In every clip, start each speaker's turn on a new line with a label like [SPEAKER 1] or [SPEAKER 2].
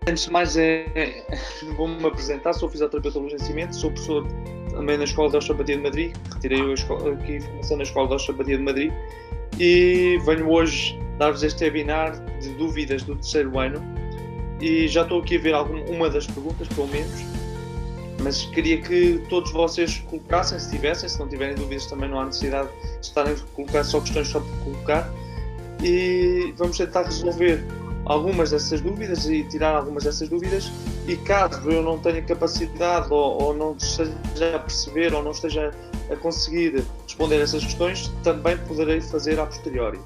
[SPEAKER 1] Antes de mais, vou-me apresentar. Sou fisioterapeuta Luís Nascimento, sou professor também na Escola de Osteopatia de Madrid, retirei aqui formação na Escola de Osteopatia de Madrid e venho hoje dar-vos este webinar de dúvidas do terceiro ano e já estou aqui a ver uma das perguntas, pelo menos, mas queria que todos vocês colocassem, se tivessem, se não tiverem dúvidas também não há necessidade de estarem a colocar só questões só por colocar, e vamos tentar resolver algumas dessas dúvidas e tirar algumas dessas dúvidas, e caso eu não tenha capacidade ou não esteja a perceber ou não esteja a conseguir responder a essas questões, também poderei fazer a posteriori.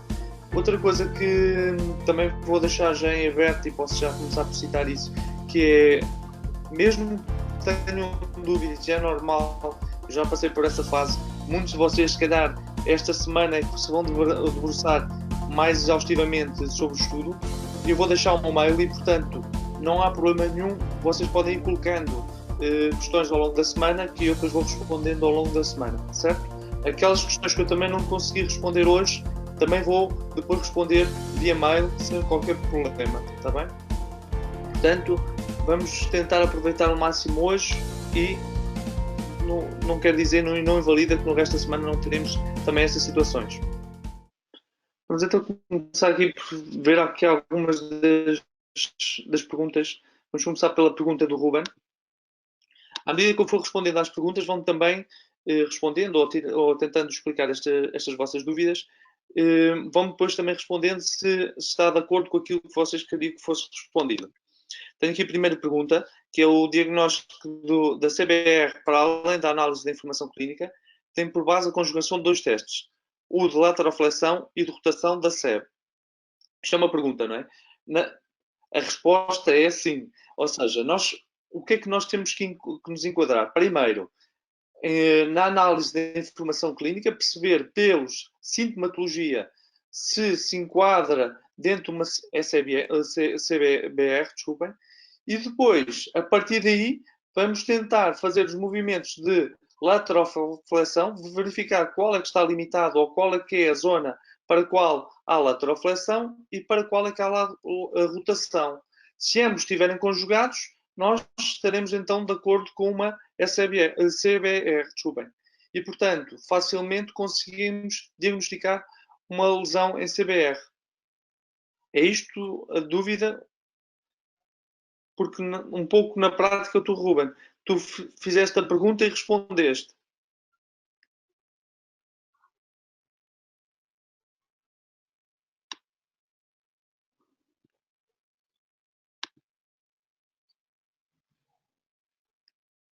[SPEAKER 1] Outra coisa que também vou deixar já em aberto e posso já começar por citar isso, que é, mesmo que tenham dúvidas, é normal, eu já passei por essa fase, muitos de vocês se calhar esta semana é que se vão debruçar mais exaustivamente sobre o estudo, eu vou deixar um mail e, portanto, não há problema nenhum, vocês podem ir colocando questões ao longo da semana que eu depois vou respondendo ao longo da semana, certo? Aquelas questões que eu também não consegui responder hoje, também vou depois responder via mail sem qualquer problema, está bem? Portanto, vamos tentar aproveitar ao máximo hoje e não quer dizer, não invalida que no resto da semana não teremos também essas situações. Vamos então começar aqui por ver aqui algumas das perguntas. Vamos começar pela pergunta do Ruben. À medida que eu for respondendo às perguntas, vão também respondendo ou tentando explicar estas vossas dúvidas. Vão depois também respondendo se está de acordo com aquilo que vocês queriam que fosse respondido. Tenho aqui a primeira pergunta, que é o diagnóstico da CBR, para além da análise da informação clínica, tem por base a conjugação de dois testes, o de lateroflexão e de rotação da SEB. Isto é uma pergunta, não é? A resposta é sim. Ou seja, o que é que nós temos que nos enquadrar? Primeiro, na análise da informação clínica, perceber pelos sintomatologia se enquadra dentro de uma CBR, desculpem, e depois, a partir daí, vamos tentar fazer os movimentos de lateroflexão, verificar qual é que está limitado ou qual é que é a zona para a qual há lateroflexão e para qual é que há a rotação. Se ambos estiverem conjugados, nós estaremos então de acordo com uma CBR, desculpem. E, portanto, facilmente conseguimos diagnosticar uma lesão em CBR. É isto a dúvida? Porque um pouco na prática, Ruben, tu fizeste a pergunta e respondeste.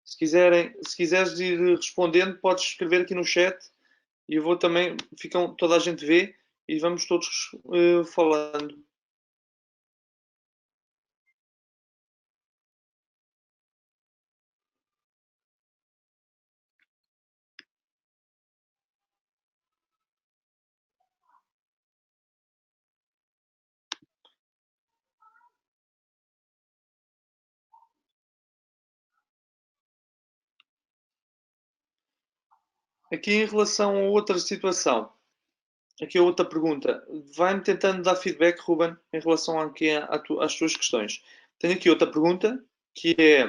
[SPEAKER 1] Se quiseres ir respondendo, podes escrever aqui no chat e eu vou também, toda a gente vê e vamos todos falando. Aqui em relação a outra situação, aqui a outra pergunta, vai-me tentando dar feedback, Ruben, em relação aqui às tuas questões. Tenho aqui outra pergunta, que é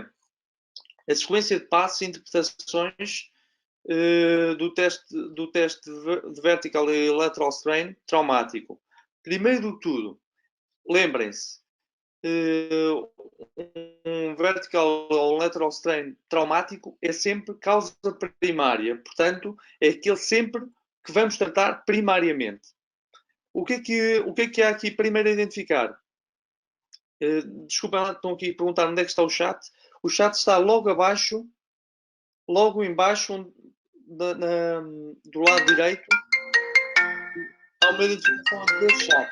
[SPEAKER 1] a sequência de passos e interpretações do teste de vertical e lateral strain traumático. Primeiro de tudo, lembrem-se, um vertical ou lateral strain traumático é sempre causa primária. Portanto, é aquele sempre que vamos tratar primariamente. O que é que há aqui primeiro a identificar? Desculpem, estão aqui a perguntar onde é que está o chat. O chat está logo abaixo, logo embaixo, do lado direito, há uma identificação de chat.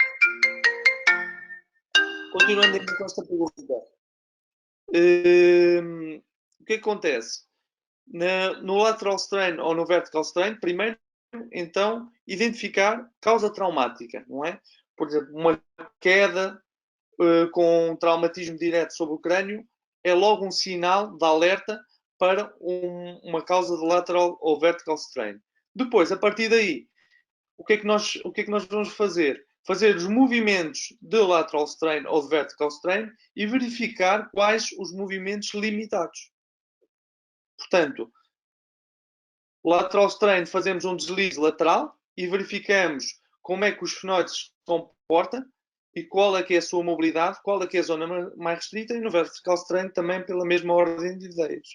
[SPEAKER 1] Continuando aqui com esta pergunta. O que acontece? No lateral strain ou no vertical strain, primeiro, então, identificar causa traumática, não é? Por exemplo, uma queda com traumatismo direto sobre o crânio é logo um sinal de alerta para uma causa de lateral ou vertical strain. Depois, a partir daí, o que é que nós vamos fazer? fazer os movimentos de lateral strain ou de vertical strain e verificar quais os movimentos limitados. Portanto, lateral strain fazemos um deslize lateral e verificamos como é que os fenóides se comportam e qual é que é a sua mobilidade, qual é que é a zona mais restrita, e no vertical strain também pela mesma ordem de ideias.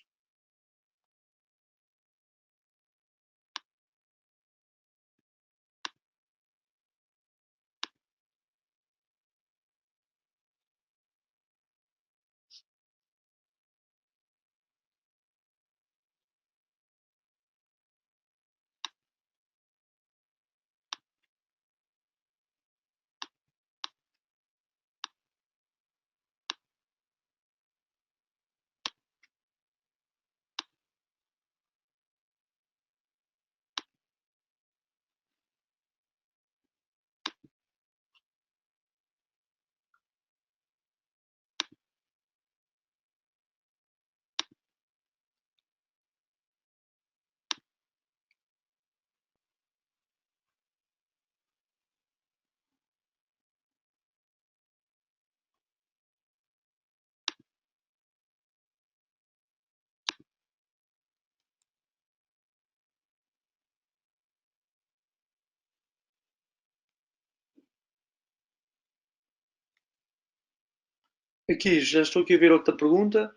[SPEAKER 1] Aqui, já estou aqui a ver outra pergunta.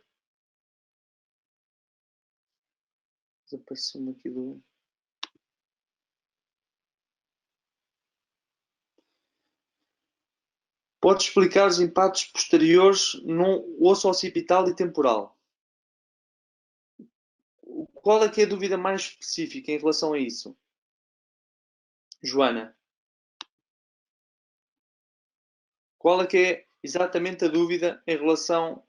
[SPEAKER 1] Desapareceu-me aqui do... Pode explicar os impactos posteriores no osso occipital e temporal? Qual é que é a dúvida mais específica em relação a isso? Joana, qual é que é exatamente a dúvida em relação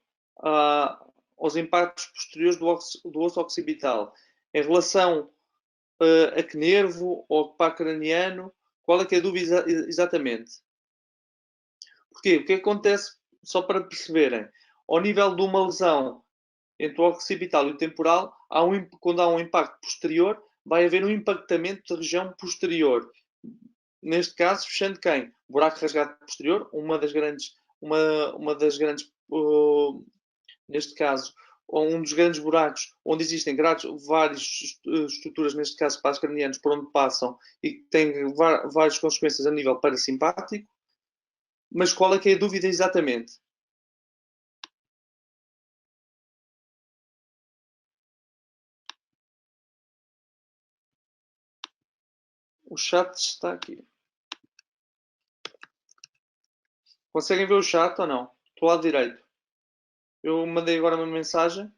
[SPEAKER 1] aos impactos posteriores do osso occipital? Em relação a que nervo ou que par craniano? Qual é que é a dúvida exatamente? Porquê? O que acontece, só para perceberem, ao nível de uma lesão entre o occipital e o temporal, quando há um impacto posterior, vai haver um impactamento da região posterior. Neste caso, fechando quem? Buraco rasgado posterior, uma das grandes neste caso, um dos grandes buracos onde existem várias estruturas, neste caso para os cranianos, por onde passam e que têm várias consequências a nível parasimpático. Mas qual é que é a dúvida exatamente? O chat está aqui. Conseguem ver o chat ou não? Do lado direito. Eu mandei agora uma mensagem.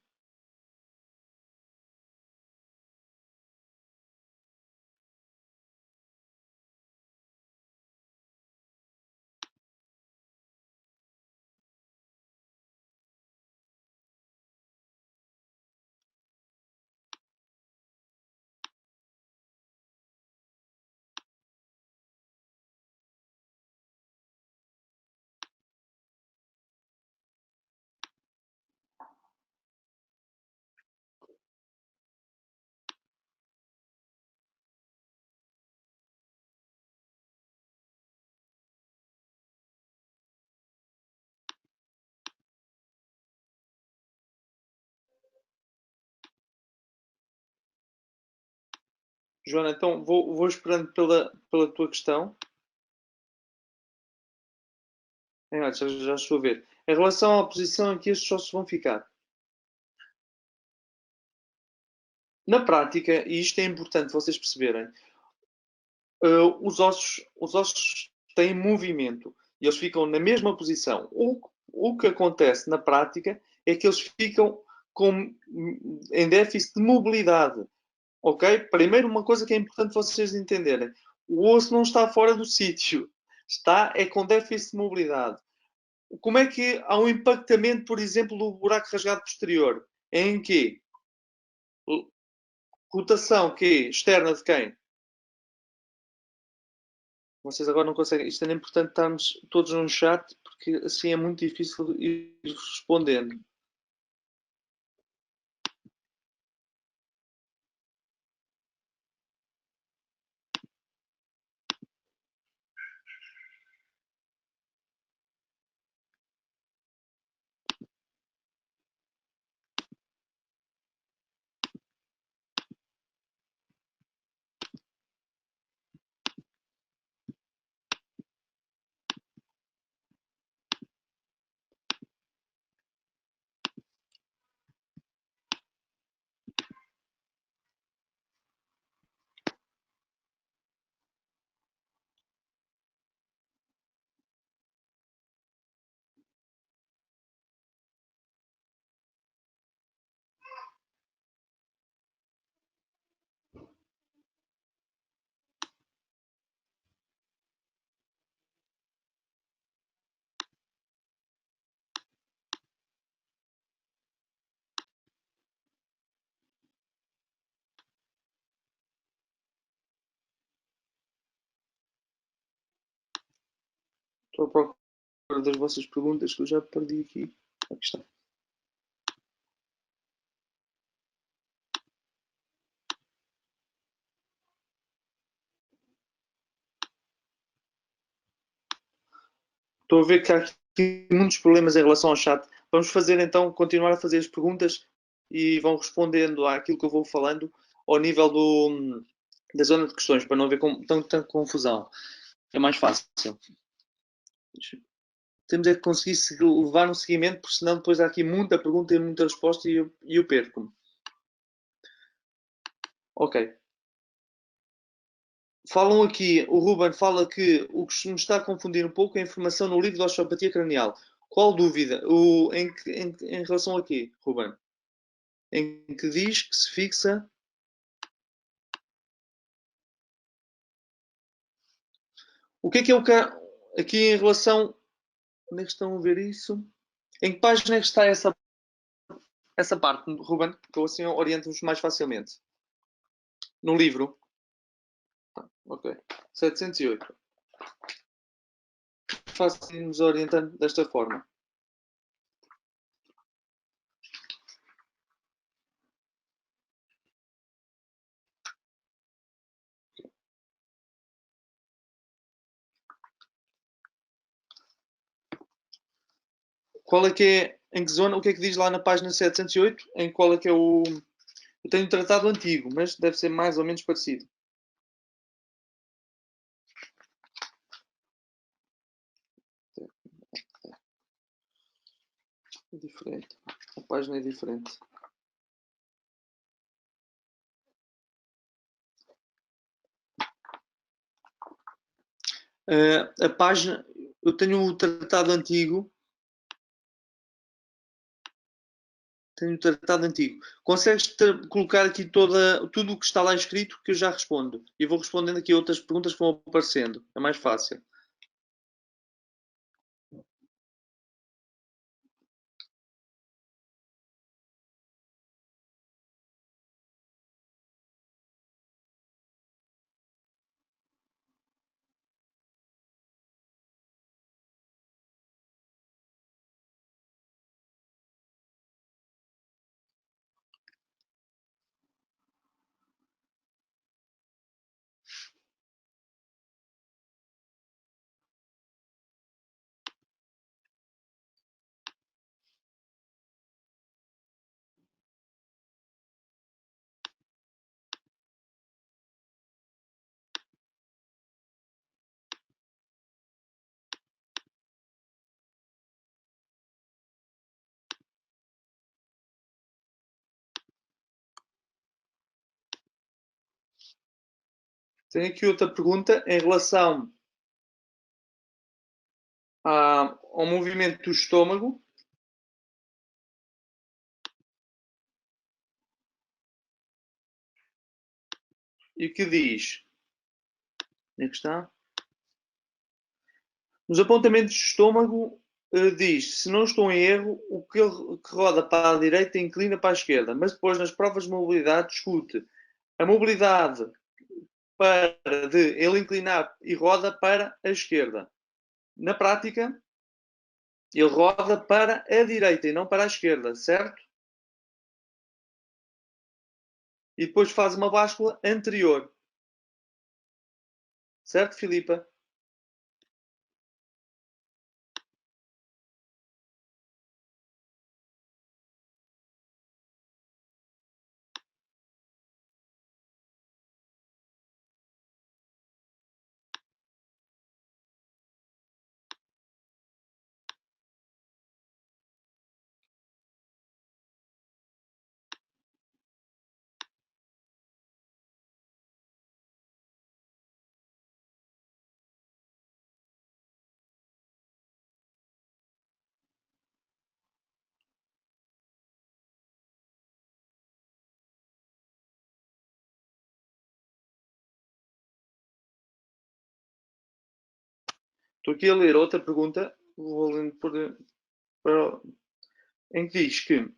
[SPEAKER 1] Joana, então vou esperando pela tua questão. Já estou a ver. Em relação à posição em que estes ossos vão ficar. Na prática, e isto é importante vocês perceberem, os ossos têm movimento e eles ficam na mesma posição. O que acontece na prática é que eles ficam em déficit de mobilidade. Ok? Primeiro, uma coisa que é importante vocês entenderem: o osso não está fora do sítio, está com déficit de mobilidade. Como é que há um impactamento, por exemplo, do buraco rasgado posterior? Em que? Rotação que externa de quem? Vocês agora não conseguem. Isto é importante estarmos todos num chat, porque assim é muito difícil ir respondendo. Estou à procura das vossas perguntas que eu já perdi aqui. Aqui está. Estou a ver que há aqui muitos problemas em relação ao chat. Vamos fazer então, continuar a fazer as perguntas e vão respondendo àquilo que eu vou falando ao nível da zona de questões, para não haver tanta confusão. É mais fácil. Temos é que conseguir levar um seguimento, porque senão depois há aqui muita pergunta e muita resposta e eu perco-me. Ok. Falam aqui, o Ruben fala que o que me está a confundir um pouco é a informação no livro da osteopatia cranial. Qual dúvida? Em relação a quê, Ruben? Em que diz que se fixa. O que é o aqui em relação. Onde é que estão a ver isso? Em que página é que está essa parte, Ruben? Que eu assim oriento-vos mais facilmente. No livro. Ok. 708. Faço-nos orientando desta forma. Qual é que é, em que zona, o que é que diz lá na página 708? Em qual é que é o. Eu tenho um tratado antigo, mas deve ser mais ou menos parecido. É diferente. A página é diferente. A página. Eu tenho o tratado antigo. Tenho o tratado antigo. Consegues colocar aqui tudo o que está lá escrito que eu já respondo. E vou respondendo aqui outras perguntas que vão aparecendo. É mais fácil. Tenho aqui outra pergunta em relação ao movimento do estômago. E que diz. Onde é que está? Nos apontamentos do estômago diz, se não estou em erro, o que roda para a direita inclina para a esquerda. Mas depois nas provas de mobilidade discute a mobilidade de ele inclinar e roda para a esquerda. Na prática, ele roda para a direita e não para a esquerda, certo? E depois faz uma báscula anterior. Certo, Filipa? Estou aqui a ler outra pergunta. Vou lendo em que diz que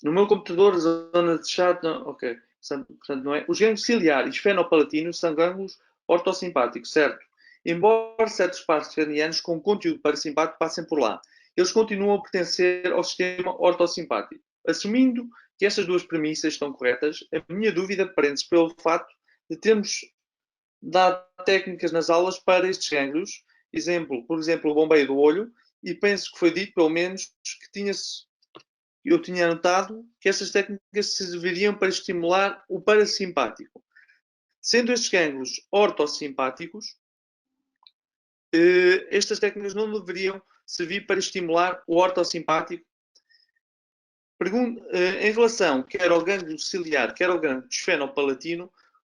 [SPEAKER 1] no meu computador, a zona de chat. Não, ok. Portanto, não é. Os gânglios ciliares esfenopalatinos são gânglios ortossimpáticos, certo? Embora certos pares cranianos com conteúdo parasimpático passem por lá, eles continuam a pertencer ao sistema ortossimpático. Assumindo que estas duas premissas estão corretas, a minha dúvida prende-se pelo facto de termos dado técnicas nas aulas para estes gânglios, por exemplo, o bombeio do olho, e penso que foi dito, pelo menos, que eu tinha notado que estas técnicas serviriam para estimular o parasimpático. Sendo estes gânglios ortossimpáticos, estas técnicas não deveriam servir para estimular o ortossimpático. Em relação quer ao gânglio ciliar, quer ao gânglio esfenopalatino,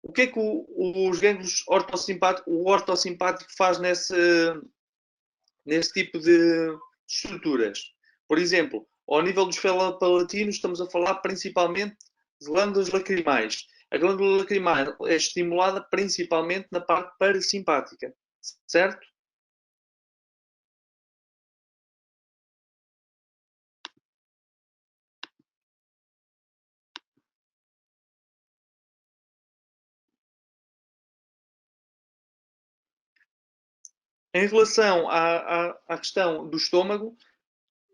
[SPEAKER 1] o que é que os gânglios o ortossimpático faz nesse tipo de estruturas? Por exemplo, ao nível do esfenopalatino, estamos a falar principalmente de glândulas lacrimais. A glândula lacrimal é estimulada principalmente na parte parasimpática, certo? Em relação à questão do estômago,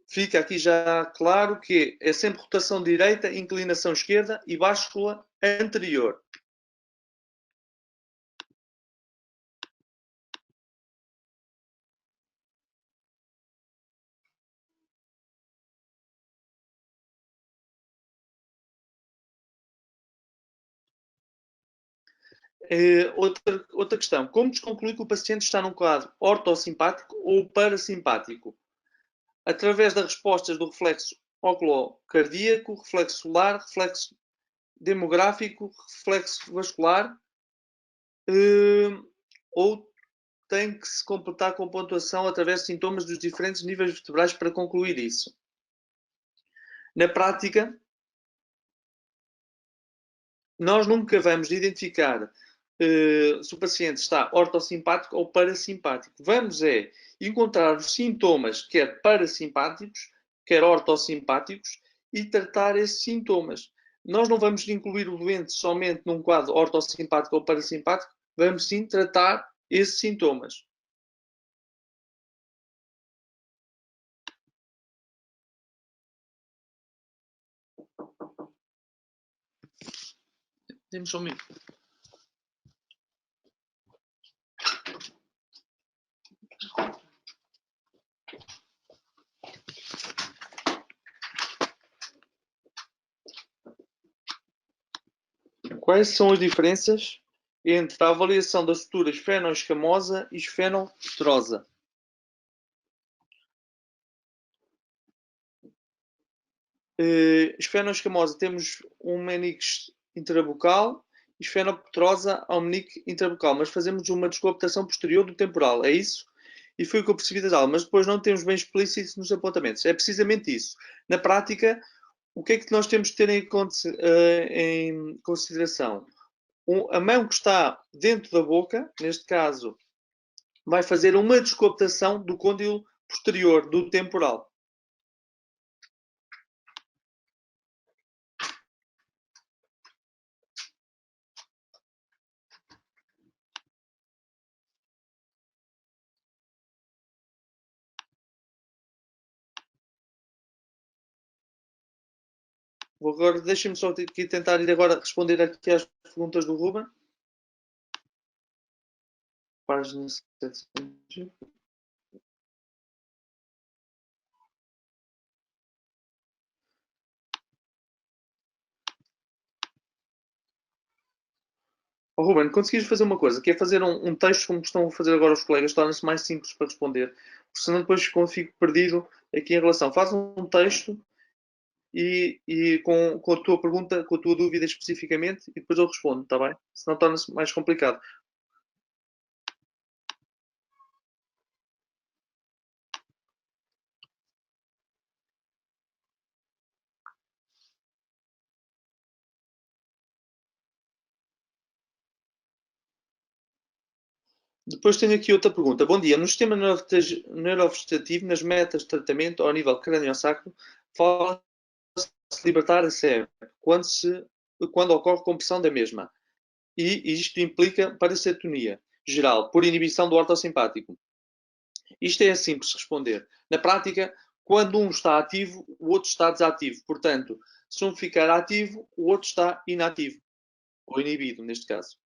[SPEAKER 1] fica aqui já claro que é sempre rotação direita, inclinação esquerda e báscula anterior. Outra questão. Como desconcluir que o paciente está num quadro ortossimpático ou parasimpático? Através das respostas do reflexo oculocardíaco, reflexo solar, reflexo demográfico, reflexo vascular, ou tem que se completar com pontuação através de sintomas dos diferentes níveis vertebrais para concluir isso? Na prática, nós nunca vamos identificar se o paciente está ortossimpático ou parasimpático. Vamos encontrar os sintomas, quer parasimpáticos, quer ortossimpáticos, e tratar esses sintomas. Nós não vamos incluir o doente somente num quadro ortossimpático ou parasimpático, vamos sim tratar esses sintomas. Temos só um minuto. Quais são as diferenças entre a avaliação da estrutura esfenoescamosa e esfenopterosa? Esfenoescamosa temos um meninx intrabucal e esfenopterosa ao meninx intrabucal, mas fazemos uma descoaptação posterior do temporal, é isso? E foi o que eu percebi das aulas, mas depois não temos bem explícito nos apontamentos. É precisamente isso. Na prática, o que é que nós temos de ter em consideração? A mão que está dentro da boca, neste caso, vai fazer uma descoaptação do côndilo posterior, do temporal. Agora, deixem-me só aqui tentar ir agora responder aqui às perguntas do Ruben. Página 700. Oh, Ruben, conseguires fazer uma coisa, que é fazer um texto como estão a fazer agora os colegas, torna-se mais simples para responder, porque senão depois quando fico perdido aqui em relação. Faz um texto e com a tua pergunta, com a tua dúvida especificamente, e depois eu respondo, está bem? Senão torna-se mais complicado. Depois tenho aqui outra pergunta. Bom dia. No sistema neurovegetativo, nas metas de tratamento ao nível crânio-sacro, fala-se de libertar a sebe quando ocorre compressão da mesma. E isto implica paracetonia. geral, por inibição do ortossimpático. Isto é simples de responder. Na prática, quando um está ativo, o outro está desativo. Portanto, se um ficar ativo, o outro está inativo. Ou inibido, neste caso.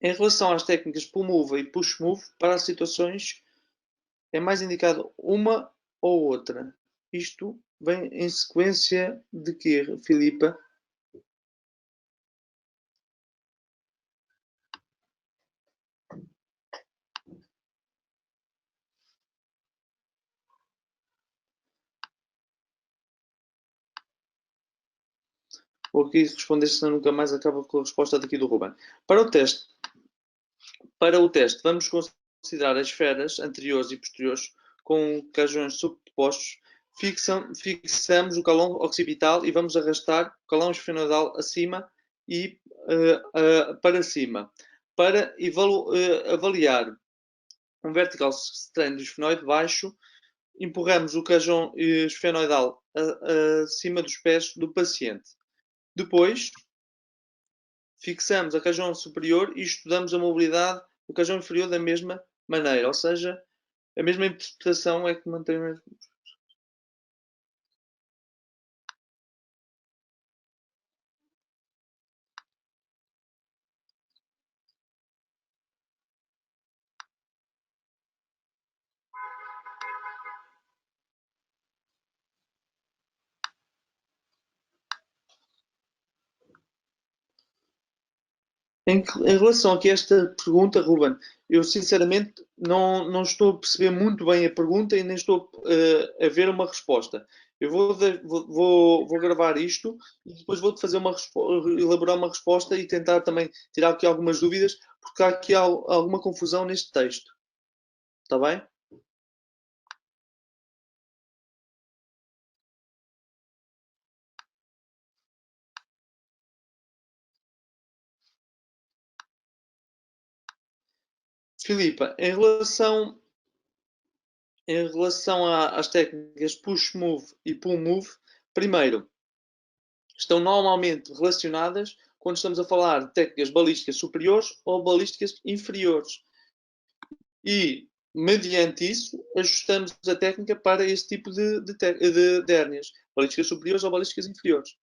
[SPEAKER 1] Em relação às técnicas pull move e push move, para as situações é mais indicado uma ou outra. Isto vem em sequência de quê, Filipa? Vou aqui responder, senão nunca mais acaba com a resposta daqui do Ruben. Para o teste, vamos considerar as esferas anteriores e posteriores com cajões subpostos. Fixamos o calão occipital e vamos arrastar o calão esfenoidal acima e para cima. Para avaliar um vertical strain do esfenoide baixo, empurramos o cajão esfenoidal acima dos pés do paciente. Depois, fixamos a cajão superior e estudamos a mobilidade do cajão inferior da mesma maneira, ou seja, a mesma interpretação é que mantém. Em relação aqui a esta pergunta, Ruben, eu sinceramente não estou a perceber muito bem a pergunta e nem estou a ver uma resposta. Eu vou gravar isto e depois vou-te fazer elaborar uma resposta e tentar também tirar aqui algumas dúvidas, porque há aqui alguma confusão neste texto. Está bem? Filipa, em relação às técnicas push move e pull move, primeiro, estão normalmente relacionadas quando estamos a falar de técnicas balísticas superiores ou balísticas inferiores. E, mediante isso, ajustamos a técnica para esse tipo de hérnias, balísticas superiores ou balísticas inferiores.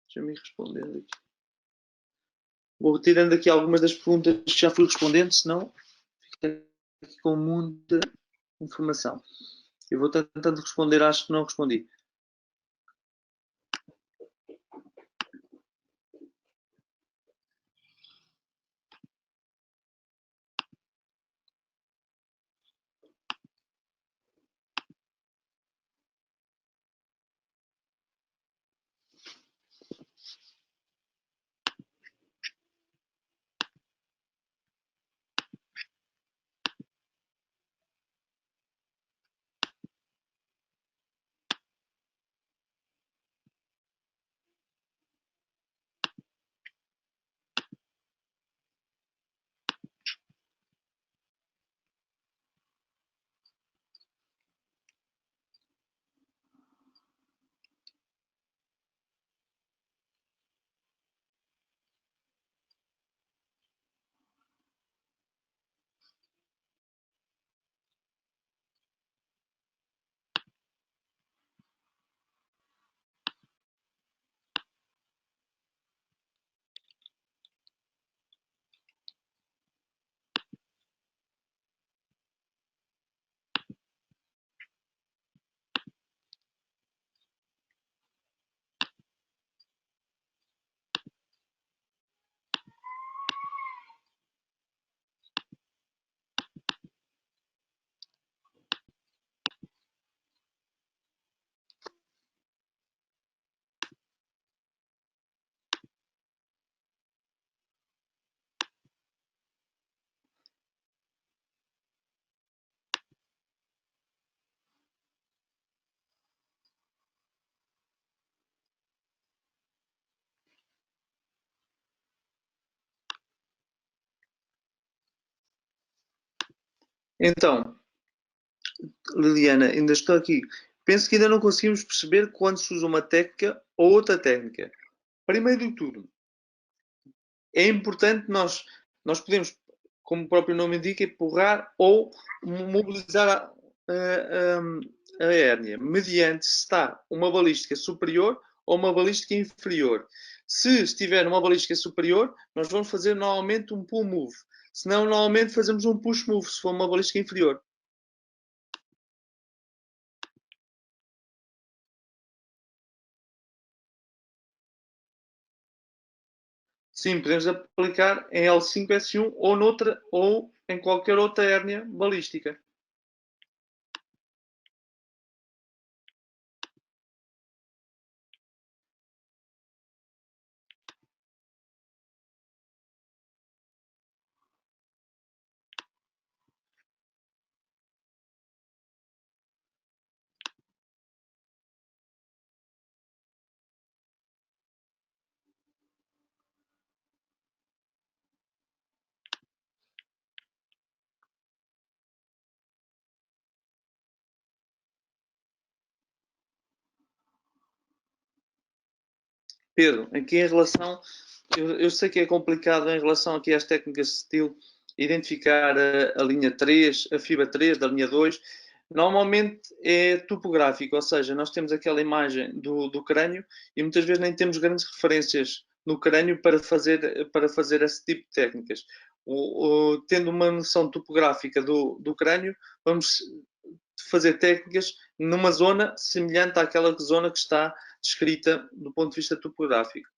[SPEAKER 1] Deixa-me ir respondendo aqui. Vou tirando aqui algumas das perguntas que já fui respondendo, senão fica aqui com muita informação. Eu vou tentando responder, acho que não respondi. Então, Liliana, ainda estou aqui. Penso que ainda não conseguimos perceber quando se usa uma técnica ou outra técnica. Primeiro de tudo, é importante nós podemos, como o próprio nome indica, empurrar ou mobilizar a hérnia mediante se está uma balística superior ou uma balística inferior. Se estiver uma balística superior, nós vamos fazer normalmente um pull move. Se não, normalmente fazemos um push move, se for uma balística inferior. Sim, podemos aplicar em L5-S1 ou noutra ou em qualquer outra hérnia balística. Pedro, aqui em relação, eu sei que é complicado em relação aqui às técnicas de estilo, identificar a linha 3, a fibra 3 da linha 2. Normalmente é topográfico, ou seja, nós temos aquela imagem do crânio e muitas vezes nem temos grandes referências no crânio para fazer esse tipo de técnicas. Tendo uma noção topográfica do crânio, vamos fazer técnicas numa zona semelhante àquela zona que está descrita do ponto de vista topográfico.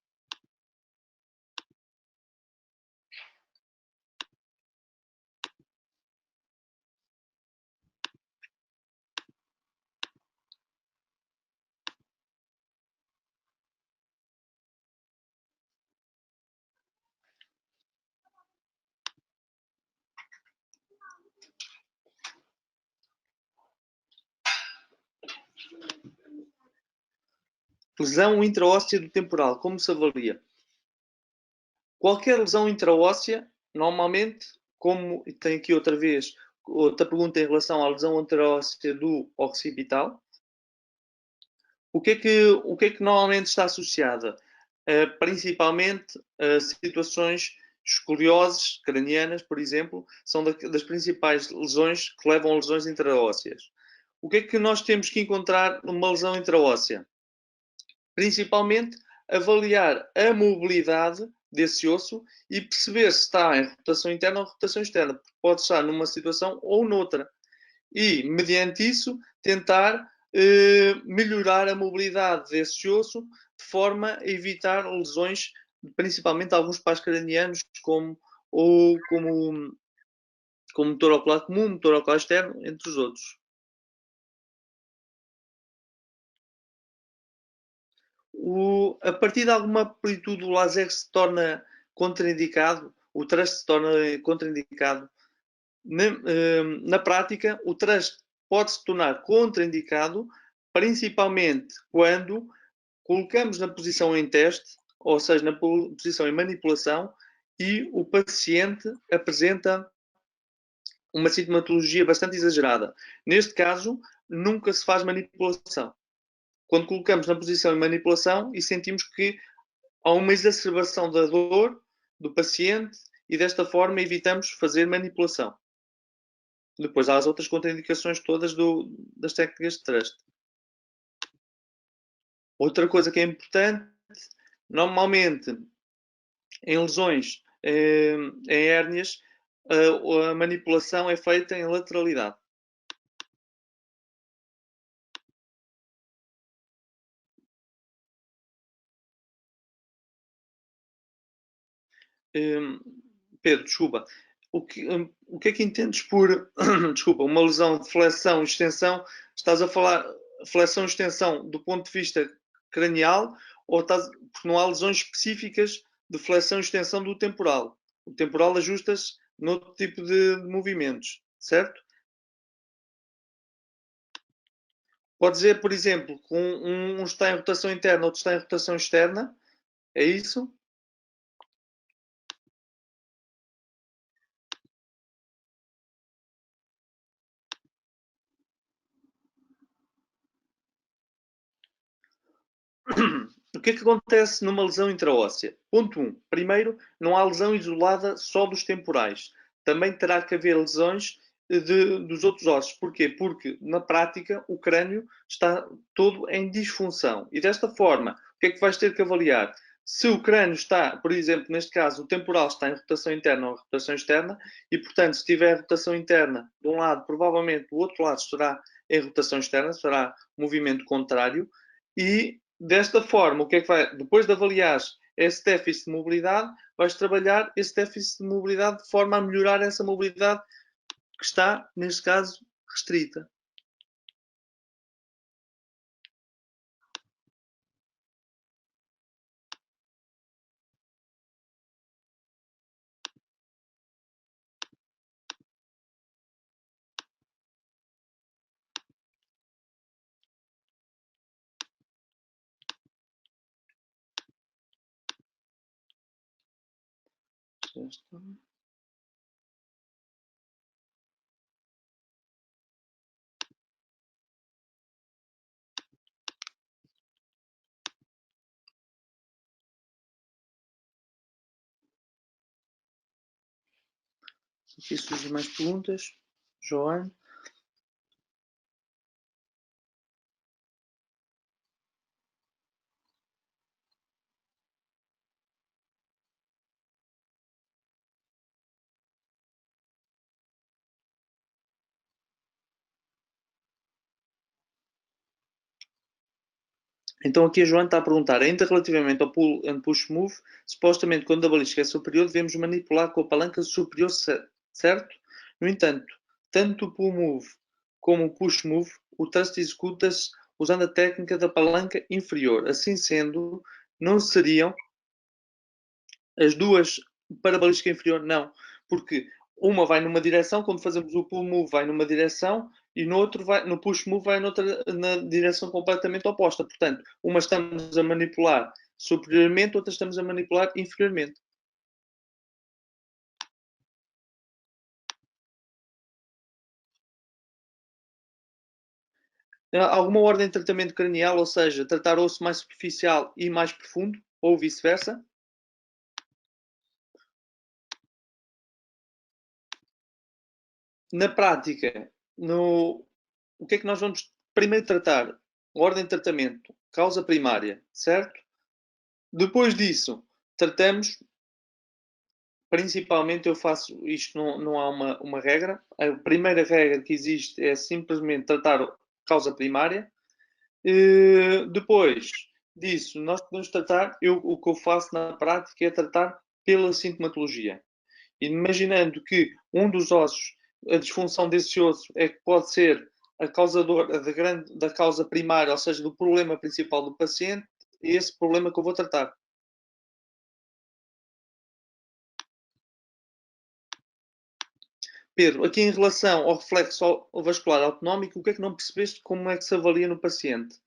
[SPEAKER 1] Lesão intraóssea do temporal, como se avalia? Qualquer lesão intraóssea, normalmente, como tem aqui outra vez outra pergunta em relação à lesão intraóssea do occipital, o que é que normalmente está associada? Principalmente a situações escolioses cranianas, por exemplo, são das principais lesões que levam a lesões intraósseas. O que é que nós temos que encontrar numa lesão intraóssea? Principalmente avaliar a mobilidade desse osso e perceber se está em rotação interna ou rotação externa, porque pode estar numa situação ou noutra. E, mediante isso, tentar melhorar a mobilidade desse osso de forma a evitar lesões, principalmente alguns pares cranianos, como motor ocular comum, motor ocular externo, entre os outros. A partir de alguma amplitude, o laser se torna contraindicado, o thrust se torna contraindicado. Na prática, o thrust pode se tornar contraindicado, principalmente quando colocamos na posição em teste, ou seja, na posição em manipulação, e o paciente apresenta uma sintomatologia bastante exagerada. Neste caso, nunca se faz manipulação. Quando colocamos na posição em manipulação e sentimos que há uma exacerbação da dor do paciente e desta forma evitamos fazer manipulação. Depois há as outras contraindicações todas das técnicas de thrust. Outra coisa que é importante, normalmente em lesões em hérnias, a manipulação é feita em lateralidade. Pedro, desculpa. O que é que entendes por desculpa, uma lesão de flexão e extensão? Estás a falar flexão e extensão do ponto de vista cranial ou porque não há lesões específicas de flexão e extensão do temporal? O temporal ajusta-se noutro tipo de movimentos, certo? Pode dizer, por exemplo, que um está em rotação interna, outro está em rotação externa. É isso? O que é que acontece numa lesão intraóssea? Ponto 1. Primeiro, não há lesão isolada só dos temporais. Também terá que haver lesões dos outros ossos. Porquê? Porque, na prática, o crânio está todo em disfunção. E desta forma, o que é que vais ter que avaliar? Se o crânio está, por exemplo, neste caso, o temporal está em rotação interna ou rotação externa, e, portanto, se tiver rotação interna de um lado, provavelmente o outro lado estará em rotação externa, será movimento contrário, e desta forma, o que é que vai? Depois de avaliar esse déficit de mobilidade, vais trabalhar esse déficit de mobilidade de forma a melhorar essa mobilidade que está, neste caso, restrita. Aqui surgem mais perguntas. João. Então aqui a Joana está a perguntar, ainda relativamente ao pull and push move, supostamente quando a balística é superior devemos manipular com a palanca superior, certo? No entanto, tanto o pull move como o push move, o thrust executa-se usando a técnica da palanca inferior. Assim sendo, não seriam as duas para a balística inferior? Não, porque uma vai numa direção, quando fazemos o pull move vai numa direção e no outro vai, no push move vai noutra, na direção completamente oposta. Portanto, uma estamos a manipular superiormente, outra estamos a manipular inferiormente. Alguma ordem de tratamento cranial, ou seja, tratar osso mais superficial e mais profundo, ou vice-versa? Na prática, o que é que nós vamos primeiro tratar? Ordem de tratamento, causa primária, certo? Depois disso, tratamos, principalmente eu faço isto, não há uma regra. A primeira regra que existe é simplesmente tratar a causa primária. Depois disso, nós podemos tratar, o que eu faço na prática é tratar pela sintomatologia. Imaginando que um dos ossos, a disfunção desse osso é que pode ser a causadora da causa primária, ou seja, do problema principal do paciente, é esse problema que eu vou tratar. Pedro, aqui em relação ao reflexo vascular autonómico, o que é que não percebeste como é que se avalia no paciente?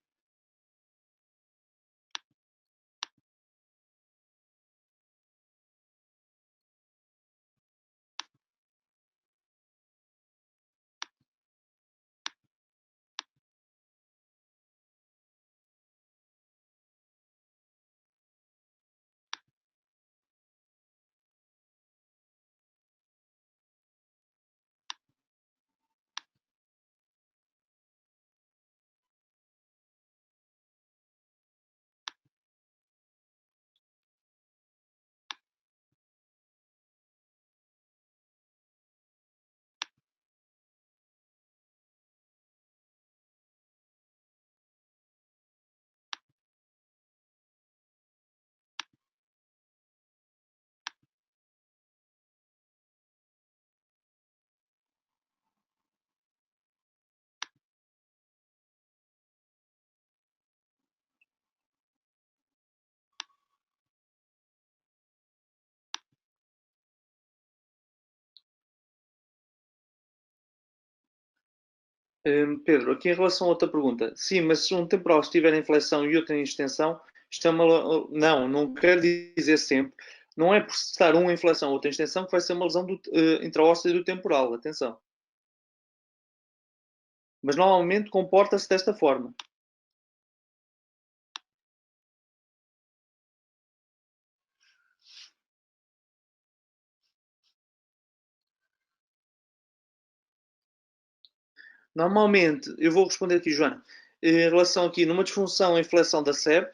[SPEAKER 1] Pedro, aqui em relação a outra pergunta, sim, mas se um temporal estiver em flexão e outro em extensão, isto é uma. Não quer dizer sempre. Não é por estar um em flexão ou outro em extensão que vai ser uma lesão intraóssea do temporal, atenção. Mas normalmente comporta-se desta forma. Normalmente, eu vou responder aqui, Joana, em relação aqui numa disfunção em flexão da sebe,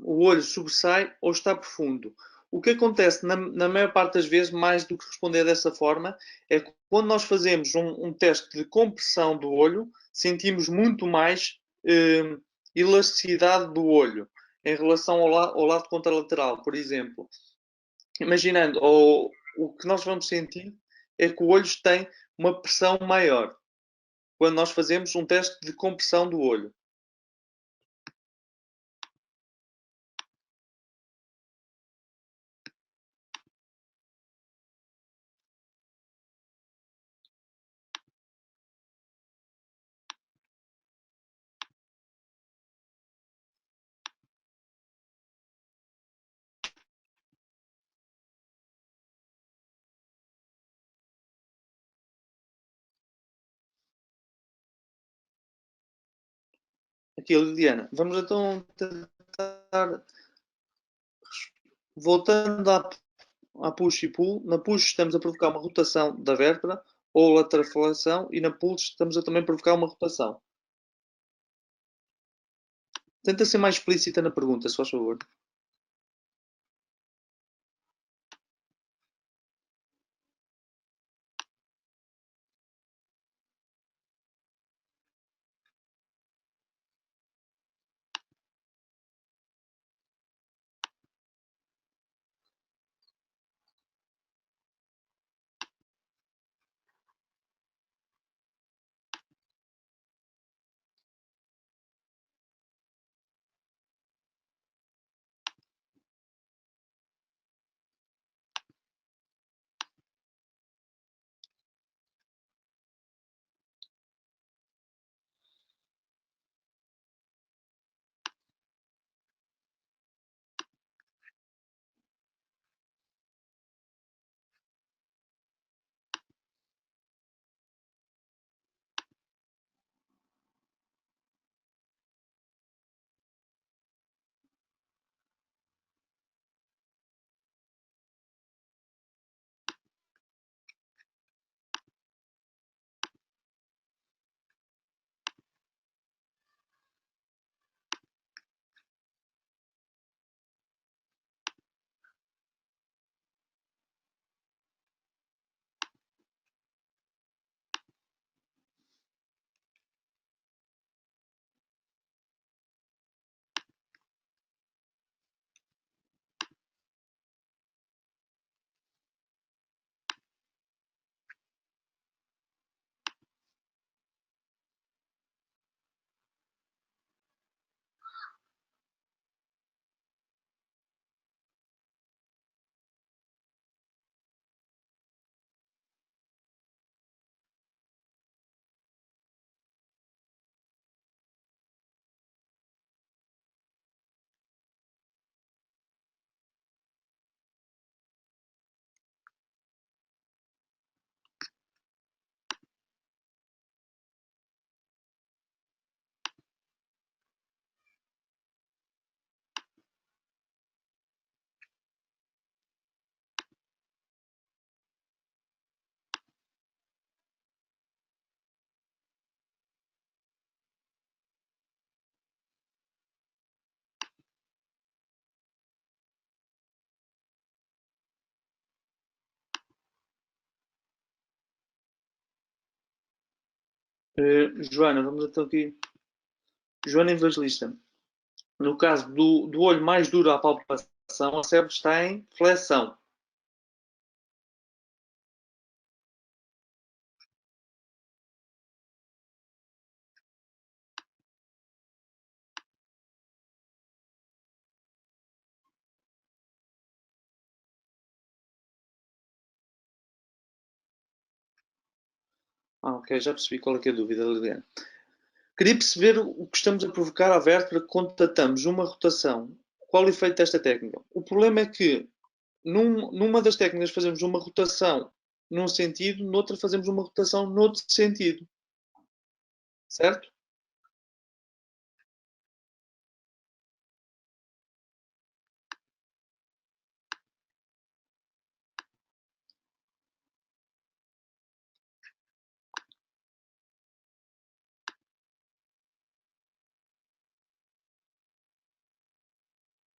[SPEAKER 1] o olho sobressai ou está profundo. O que acontece na maior parte das vezes, mais do que responder dessa forma, é que quando nós fazemos um teste de compressão do olho, sentimos muito mais elasticidade do olho em relação ao lado contralateral, por exemplo. Imaginando, o que nós vamos sentir é que o olho tem uma pressão maior quando nós fazemos um teste de compressão do olho. Aqui, Liliana, vamos então tentar, voltando à push e pull. Na push estamos a provocar uma rotação da vértebra ou lateralação e na pull estamos a também provocar uma rotação. Tenta ser mais explícita na pergunta, se faz favor. Joana, vamos então aqui. Joana Evangelista. No caso do olho mais duro à palpação, a sebe está em flexão. Ok, já percebi qual é que é a dúvida, Liliana. Queria perceber o que estamos a provocar à vértebra quando tratamos uma rotação. Qual o efeito desta técnica? O problema é que numa das técnicas fazemos uma rotação num sentido, noutra fazemos uma rotação noutro sentido. Certo?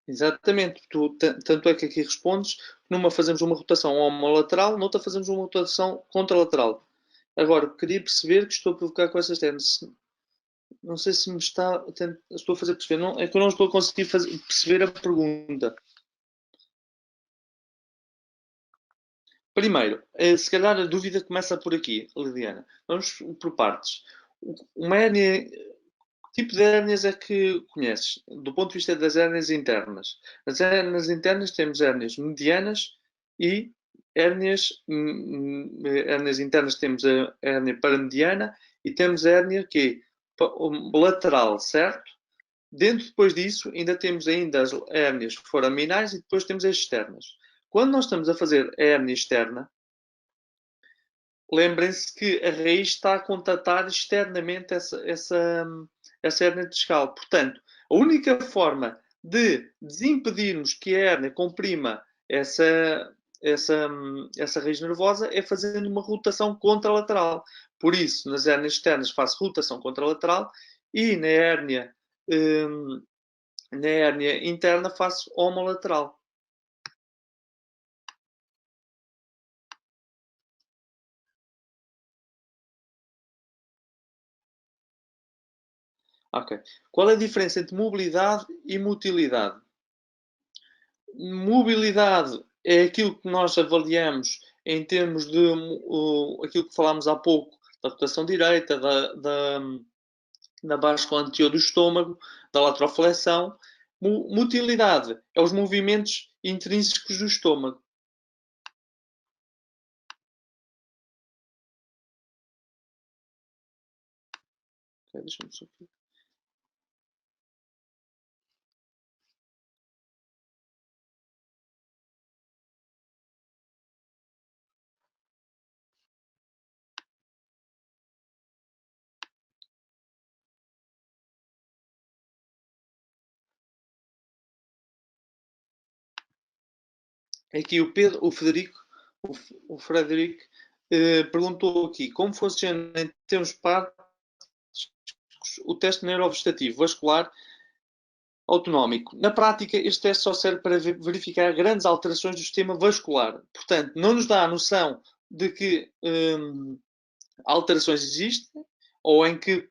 [SPEAKER 1] Exatamente. Tanto é que aqui respondes que numa fazemos uma rotação homolateral, noutra fazemos uma rotação contralateral. Agora, queria perceber que estou a provocar com essas termos. Não sei se me estou a fazer perceber. Não, é que eu não estou a conseguir perceber a pergunta. Primeiro, se calhar a dúvida começa por aqui, Liliana. Vamos por partes. Uma hérnia, que tipo de hérnias é que conheces? Do ponto de vista das hérnias internas. Nas hérnias internas temos hérnias medianas e hérnias internas temos a hérnia paramediana e temos a hérnia que é lateral, certo? Dentro depois disso ainda temos ainda as hérnias foraminais e depois temos as externas. Quando nós estamos a fazer a hérnia externa, lembrem-se que a raiz está a contatar externamente essa hérnia discal. Portanto, a única forma de desimpedirmos que a hérnia comprima essa, essa raiz nervosa é fazendo uma rotação contralateral. Por isso, nas hérnias externas faço rotação contralateral e hum, na hérnia interna faço homolateral. Ok. Qual é a diferença entre mobilidade e motilidade? Mobilidade é aquilo que nós avaliamos em termos de aquilo que falámos há pouco, da rotação direita, da báscula anterior do estômago, da lateroflexão. Motilidade é os movimentos intrínsecos do estômago. Okay, deixa-me só aqui. Aqui o Frederico perguntou aqui como funciona em termos práticos o teste neurovegetativo vascular autonómico. Na prática, este teste só serve para verificar grandes alterações do sistema vascular. Portanto, não nos dá a noção de que alterações existem ou em que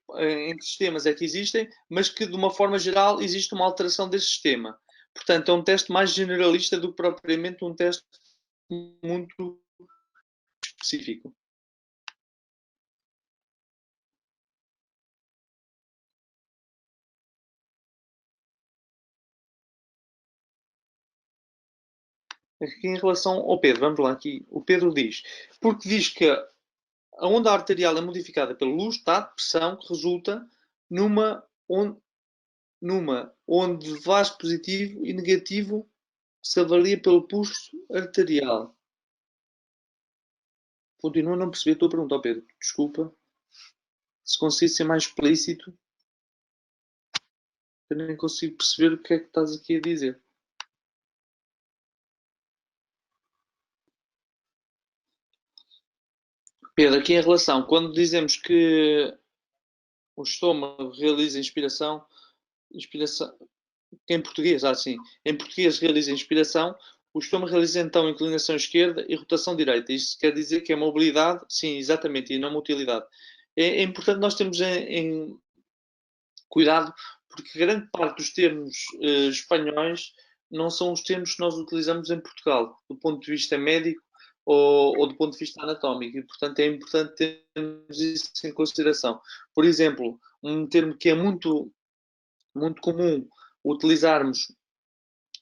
[SPEAKER 1] sistemas é que existem, mas que de uma forma geral existe uma alteração desse sistema. Portanto, é um teste mais generalista do que propriamente um teste muito específico. Aqui em relação ao Pedro, vamos lá aqui. O Pedro diz, porque diz que a onda arterial é modificada pela luz, tato, pressão, que resulta numa onde vaso positivo e negativo se avalia pelo pulso arterial. Continuo a não perceber a tua pergunta, Pedro. Desculpa. Se consigo ser mais explícito, eu nem consigo perceber o que é que estás aqui a dizer. Pedro, aqui em relação, quando dizemos que o estômago realiza inspiração, em português, sim, em português realiza inspiração, o estômago realiza então inclinação esquerda e rotação direita. Isto quer dizer que é mobilidade, sim, exatamente, e não motilidade. É importante nós termos em cuidado, porque grande parte dos termos espanhóis não são os termos que nós utilizamos em Portugal, do ponto de vista médico ou do ponto de vista anatómico, e portanto é importante termos isso em consideração. Por exemplo, um termo que é muito comum utilizarmos,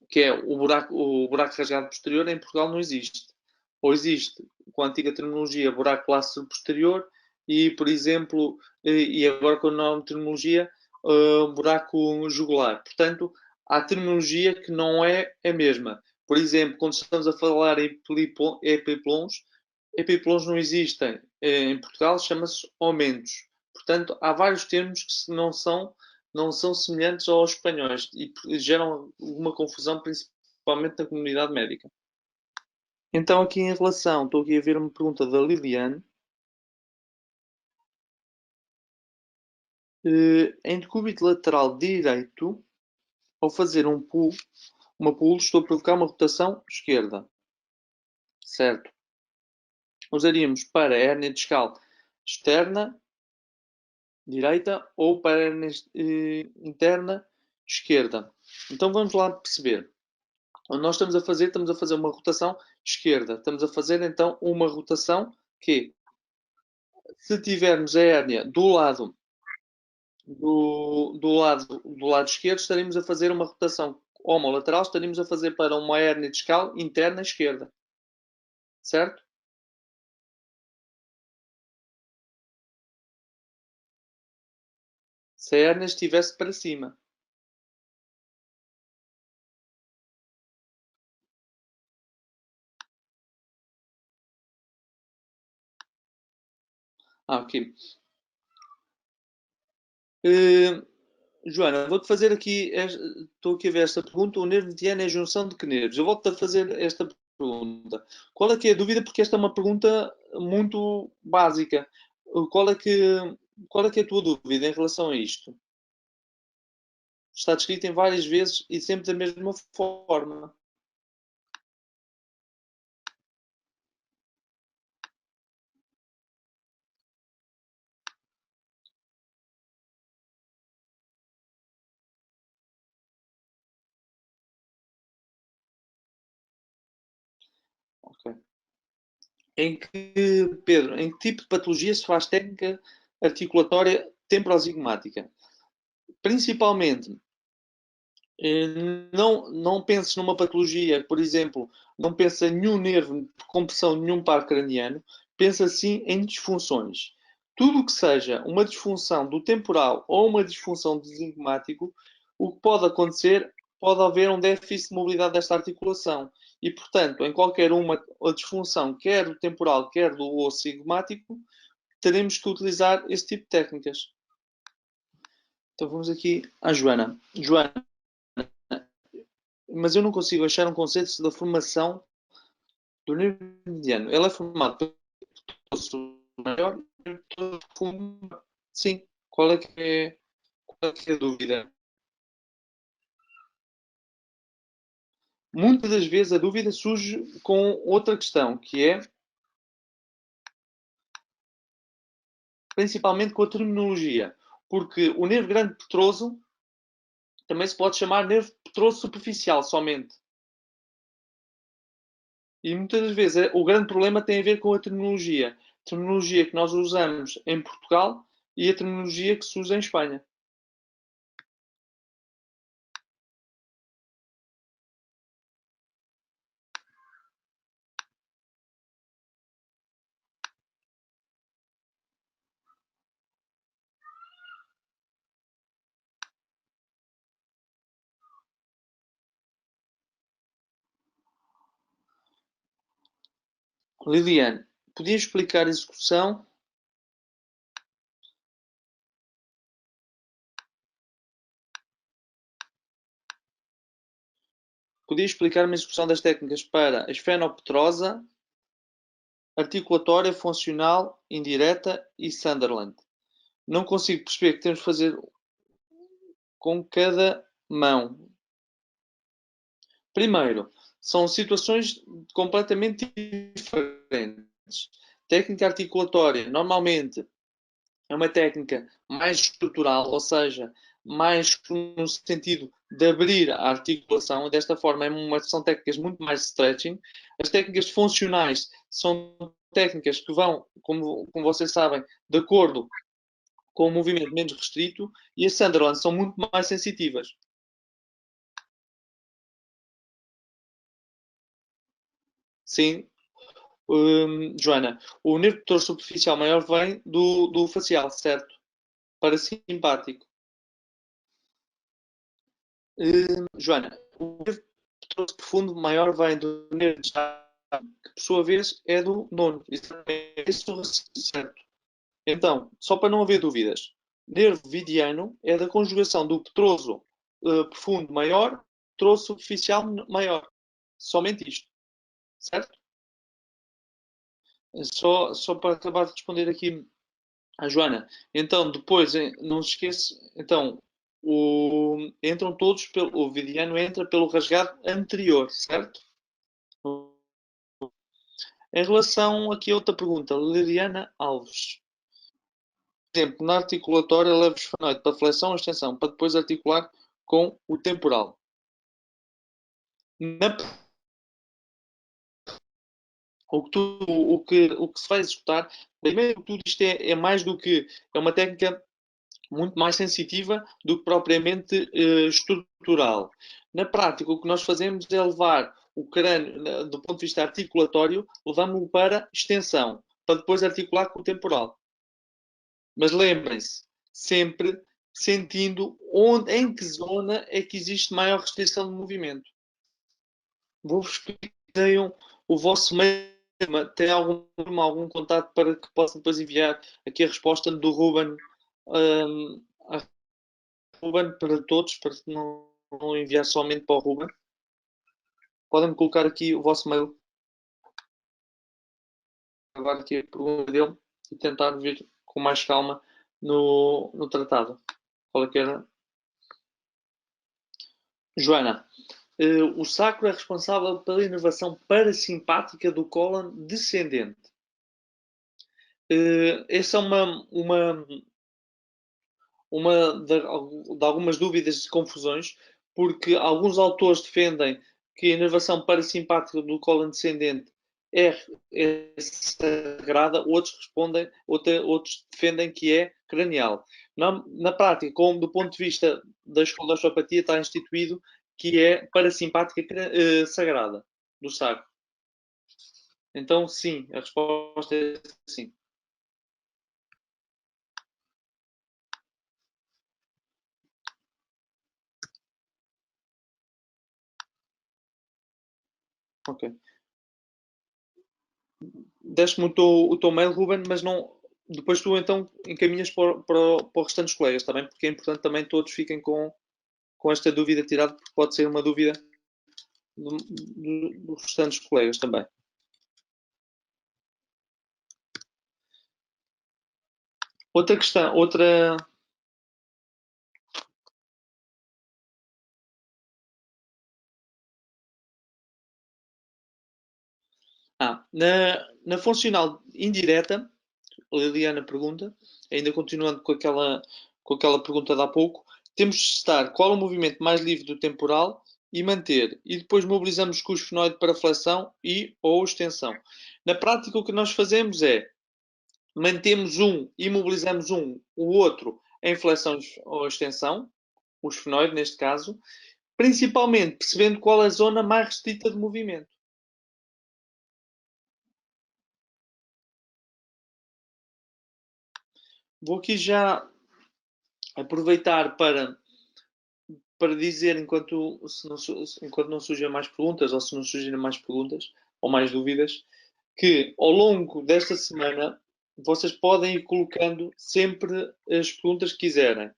[SPEAKER 1] que é o buraco rasgado posterior, em Portugal não existe. Ou existe, com a antiga terminologia, buraco laço posterior, e, por exemplo, e agora com a nova terminologia, buraco jugular. Portanto, há terminologia que não é a mesma. Por exemplo, quando estamos a falar em epiplons não existem em Portugal, chama-se aumentos. Portanto, há vários termos que não são semelhantes aos espanhóis e geram uma confusão, principalmente na comunidade médica. Então, aqui em relação, estou aqui a ver uma pergunta da Liliane. Em decúbito lateral direito, ao fazer um pull, uma pulso, estou a provocar uma rotação esquerda, certo? Usaríamos para a hérnia discal externa, direita, ou para a hérnia interna, esquerda. Então vamos lá perceber. Onde nós estamos a fazer uma rotação esquerda. Estamos a fazer então uma rotação que, se tivermos a hérnia do lado esquerdo, estaremos a fazer uma rotação homolateral, estaremos a fazer para uma hérnia discal interna esquerda. Certo? Se a hérnia estivesse para cima. Ok. Joana, vou-te fazer aqui, estou aqui a ver esta pergunta, o nervo mediano é a junção de que nervos? Eu volto-te a fazer esta pergunta. Qual é que é a dúvida? Porque esta é uma pergunta muito básica. Qual é que, qual é que é a tua dúvida em relação a isto? Está descrito em várias vezes e sempre da mesma forma. Ok. Pedro, em que tipo de patologia se faz técnica articulatória temporozigmática? Principalmente, não penses numa patologia, por exemplo, não pensa em nenhum nervo de compressão, nenhum par craniano, pensa sim em disfunções. Tudo o que seja uma disfunção do temporal ou uma disfunção do zigmático, o que pode acontecer, pode haver um déficit de mobilidade desta articulação. E, portanto, em qualquer uma a disfunção, quer do temporal, quer do osso sigmático, teremos que utilizar esse tipo de técnicas. Então vamos aqui à Joana. Joana, mas eu não consigo achar um conceito da formação do nervo mediano. Ele é formado pelo osso maior e pelo fundo. Sim. Qual é que é a dúvida? Muitas das vezes a dúvida surge com outra questão, que é principalmente com a terminologia. Porque o nervo grande petroso também se pode chamar nervo petroso superficial somente. E muitas das vezes o grande problema tem a ver com a terminologia. A terminologia que nós usamos em Portugal e a terminologia que se usa em Espanha. Liliane, podia explicar a execução? Podia explicar uma execução das técnicas para a esfenopetrosa, articulatória, funcional, indireta e Sunderland. Não consigo perceber que temos de fazer com cada mão. Primeiro, são situações completamente diferentes. Técnica articulatória, normalmente, é uma técnica mais estrutural, ou seja, mais no sentido de abrir a articulação. Desta forma, são técnicas muito mais stretching. As técnicas funcionais são técnicas que vão, como vocês sabem, de acordo com o movimento menos restrito, e as Sunderland são muito mais sensitivas. Sim, Joana, o nervo motor superficial maior vem do facial, certo? Parasimpático. Joana, o nervo motor profundo maior vem do nervo que por sua vez é do nono. Isso é certo. Então, só para não haver dúvidas, nervo vidiano é da conjugação do petroso profundo maior, petroso superficial maior. Somente isto, certo? Só para acabar de responder aqui à Joana. Então, depois, não se esqueça, então, entram todos pelo. O Vidiano entra pelo rasgado anterior, certo? Em relação aqui a outra pergunta, Liliana Alves. Por exemplo, na articulatória, leva o esfenoide para flexão e extensão, para depois articular com o temporal. Na o que se vai executar, primeiro tudo isto é mais do que, é uma técnica muito mais sensitiva do que propriamente estrutural. Na prática, o que nós fazemos é levar o crânio, do ponto de vista articulatório, levamos-o para extensão, para depois articular com o temporal. Mas lembrem-se, sempre sentindo em que zona é que existe maior restrição de movimento. Vou-vos pedir o vosso mail. Tem algum contato para que possam depois enviar aqui a resposta do Ruben, Ruben para todos, para não enviar somente para o Ruben. Podem-me colocar aqui o vosso mail. Agora aqui a pergunta dele e tentar vir com mais calma no tratado. Qual é que era? Joana. O sacro é responsável pela inervação parasimpática do cólon descendente. Essa é uma de algumas dúvidas e confusões, porque alguns autores defendem que a inervação parasimpática do cólon descendente é sagrada, outros defendem que é cranial. Na prática, como do ponto de vista da escola da osteopatia, está instituído que é parasimpática sagrada do sacro. Então, sim, a resposta é sim. Ok. Deste-me o teu mail, Ruben, mas não. Depois tu então encaminhas para o restante dos colegas, está bem? Porque é importante também todos fiquem com esta dúvida tirada, porque pode ser uma dúvida dos restantes colegas também. Outra questão, outra. Na funcional indireta, a Liliana pergunta, ainda continuando com aquela pergunta de há pouco, temos de testar qual o movimento mais livre do temporal e manter. E depois mobilizamos com o esfenoide para flexão e ou extensão. Na prática, o que nós fazemos é mantemos um e mobilizamos o outro em flexão ou extensão, o esfenoide neste caso, principalmente percebendo qual é a zona mais restrita de movimento. Vou aqui já aproveitar para dizer, enquanto não surgem mais perguntas, ou se não surgirem mais perguntas, ou mais dúvidas, que ao longo desta semana vocês podem ir colocando sempre as perguntas que quiserem.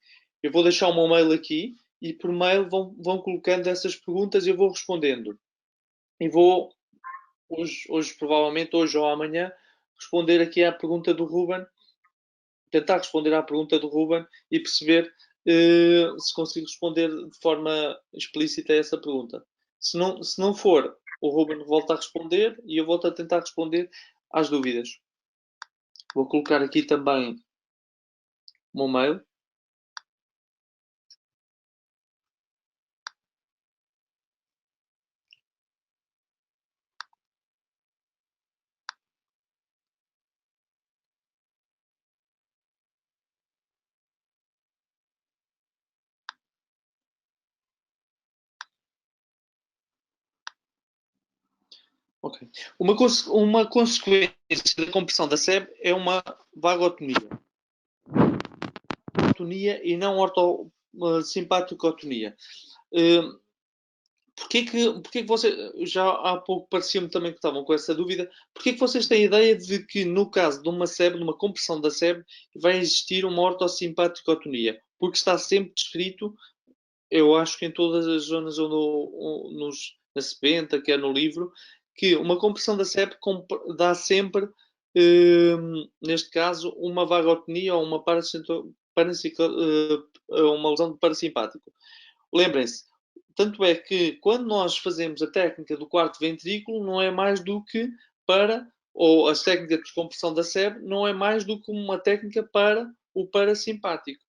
[SPEAKER 1] Eu vou deixar o meu mail aqui e por mail vão colocando essas perguntas e eu vou respondendo. E vou, hoje provavelmente, hoje ou amanhã, responder aqui à pergunta do Ruben, tentar responder à pergunta do Ruben e perceber se consigo responder de forma explícita a essa pergunta. Se não for, o Ruben volta a responder e eu volto a tentar responder às dúvidas. Vou colocar aqui também o meu mail. Ok. Uma consequência da compressão da SEB é uma vagotonia. Vagotonia e não ortosimpaticotonia. Porquê que vocês, já há pouco parecia-me também que estavam com essa dúvida, porquê que vocês têm a ideia de que no caso de uma SEB, de uma compressão da SEB, vai existir uma ortosimpaticotonia? Porque está sempre descrito, eu acho que em todas as zonas na sebenta, que é no livro, que uma compressão da SEB dá sempre, neste caso, uma vagotonia ou uma uma lesão de parasimpático. Lembrem-se, tanto é que quando nós fazemos a técnica do quarto ventrículo, não é mais do que ou a técnica de descompressão da SEB, não é mais do que uma técnica para o parasimpático.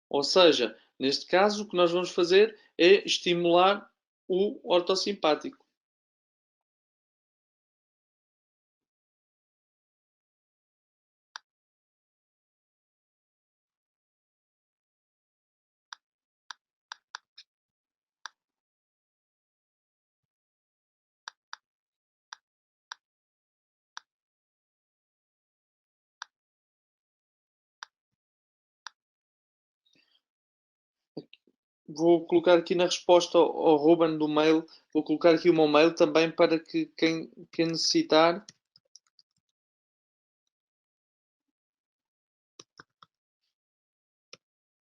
[SPEAKER 1] Ou seja, neste caso, o que nós vamos fazer é estimular o ortossimpático. Vou colocar aqui na resposta ao Ruben do mail, vou colocar aqui o meu mail também para que quem necessitar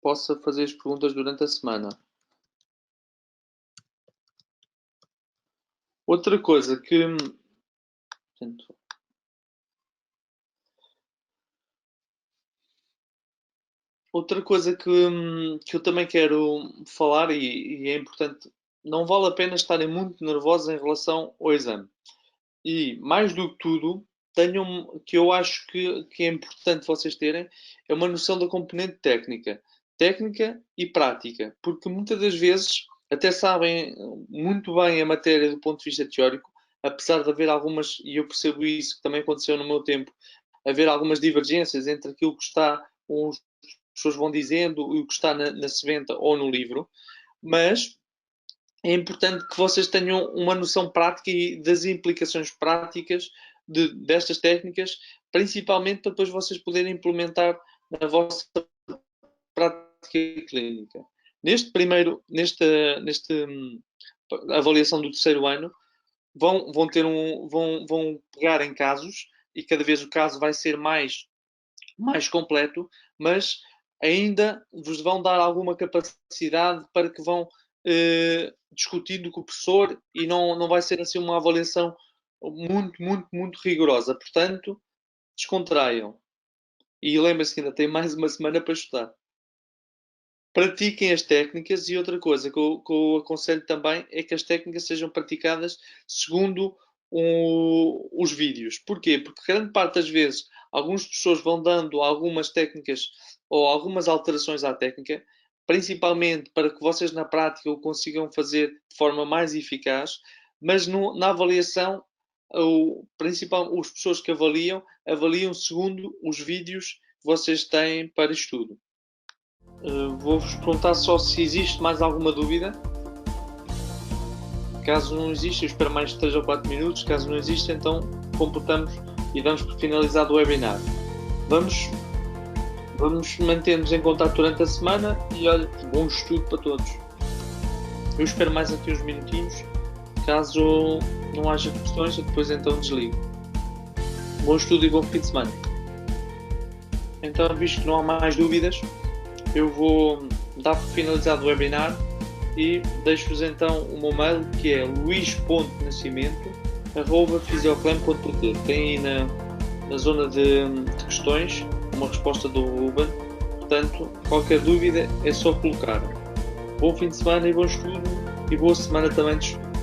[SPEAKER 1] possa fazer as perguntas durante a semana. Outra coisa que... Portanto, outra coisa que eu também quero falar, e é importante, não vale a pena estarem muito nervosos em relação ao exame. E, mais do que tudo, tenham, que eu acho que é importante vocês terem, é uma noção da componente técnica. Técnica e prática. Porque muitas das vezes até sabem muito bem a matéria do ponto de vista teórico, apesar de haver algumas, e eu percebo isso, que também aconteceu no meu tempo, haver algumas divergências entre aquilo que está, uns pessoas vão dizendo, e o que está na Seventa ou no livro, mas é importante que vocês tenham uma noção prática e das implicações práticas destas técnicas, principalmente para depois vocês poderem implementar na vossa prática clínica. Nesta avaliação do terceiro ano, vão pegar em casos, e cada vez o caso vai ser mais completo, mas ainda vos vão dar alguma capacidade para que vão discutindo com o professor, e não vai ser assim uma avaliação muito rigorosa. Portanto, descontraiam. E lembrem-se que ainda tem mais uma semana para estudar. Pratiquem as técnicas, e outra coisa que eu aconselho também é que as técnicas sejam praticadas segundo os vídeos. Porquê? Porque grande parte das vezes alguns professores vão dando algumas técnicas ou algumas alterações à técnica, principalmente para que vocês na prática o consigam fazer de forma mais eficaz, mas na avaliação, os professores que avaliam segundo os vídeos que vocês têm para estudo. Vou-vos perguntar só se existe mais alguma dúvida. Caso não exista, eu espero mais 3 ou 4 minutos. Caso não exista, então completamos e damos por finalizado o webinar. Vamos manter-nos em contato durante a semana e olha, bom estudo para todos. Eu espero mais aqui uns minutinhos. Caso não haja questões, depois então desligo. Bom estudo e bom fim de semana. Então, visto que não há mais dúvidas, eu vou dar por finalizado o webinar e deixo-vos então o meu mail, que é luis.nascimento@fisioclem.pt. Tem aí na zona de questões uma resposta do Ruben. Portanto, qualquer dúvida é só colocar. Bom fim de semana e bom estudo, e boa semana também de estudo.